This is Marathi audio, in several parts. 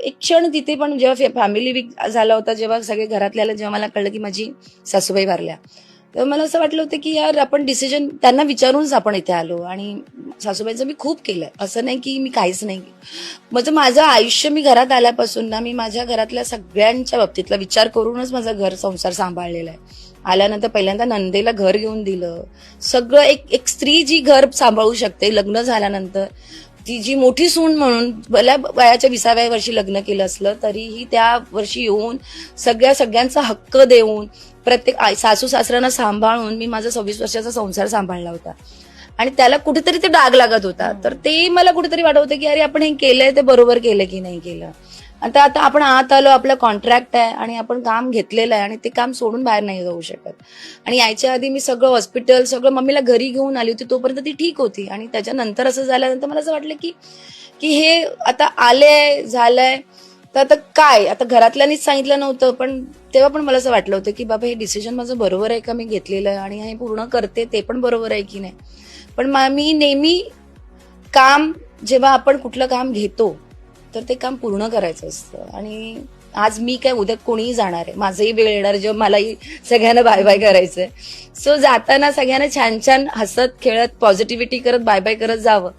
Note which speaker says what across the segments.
Speaker 1: एक क्षण तिथे पण जेव्हा फॅमिली वीक झाला होता, जेव्हा सगळे घरातल्याला जेव्हा मला कळलं की माझी सासूबाई वारल्या, तर मला असं वाटलं होतं की यार आपण डिसिजन त्यांना विचारूनच आपण इथे आलो. आणि सासूबाईंचं मी खूप केलंय, असं नाही की मी काहीच नाही केलं. म्हणजे माझं आयुष्य मी घरात आल्यापासून ना, मी माझ्या घरातल्या सगळ्यांच्या बाबतीतला विचार करूनच माझा घर संसार सांभाळलेला आहे. आल्यानंतर पहिल्यांदा नंदेला घर घेऊन दिलं. सगळं एक स्त्री जी घर सांभाळू शकते लग्न झाल्यानंतर, ती जी मोठी सून म्हणून भल्या वयाच्या 20व्या वर्षी लग्न केलं असलं तरीही त्या वर्षी येऊन सगळ्यांचा हक्क देऊन प्रत्येक सासू सासऱ्यांना सांभाळून मी माझा 26 वर्षाचा संसार सांभाळला होता. आणि त्याला कुठेतरी ते डाग लागत होता. तर ते मला कुठेतरी वाटवतं की अरे आपण हे केलंय ते बरोबर केलं की नाही केलं. आता आपण आत आलो, आपलं कॉन्ट्रॅक्ट आहे आणि आपण काम घेतलेलं आहे आणि ते काम सोडून बाहेर नाही जाऊ शकत. आणि यायच्या आधी मी सगळं हॉस्पिटल सगळं मम्मीला घरी घेऊन आली होती, तोपर्यंत ती ठीक होती. आणि त्याच्यानंतर असं झाल्यानंतर मला असं वाटलं की की हे आता आलंय झालंय तर आता काय, आता घरातल्यांनीच सांगितलं नव्हतं, पण तेव्हा पण मला असं वाटलं होतं की बाबा हे डिसिजन माझं बरोबर आहे का मी घेतलेलं आहे आणि हे पूर्ण करते ते पण बरोबर आहे की नाही. पण मी नेहमी काम, जेव्हा आपण कुठलं काम घेतो तर ते काम पूर्ण करायचं असतं. आणि आज मी काय, उद्या कोणीही जाणार आहे, माझंही वेळ येणार जेव्हा मलाही सगळ्यांना बाय बाय करायचंय. सो जाताना सगळ्यांना छान छान हसत खेळत पॉझिटिव्हिटी करत बाय बाय करत जावं,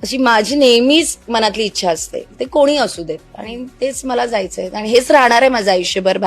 Speaker 1: अशी माझी नेहमीच मनातली इच्छा असते. ते कोणी असू देत आणि तेच मला जायचंय आणि हेच राहणार आहे माझं आयुष्यभर.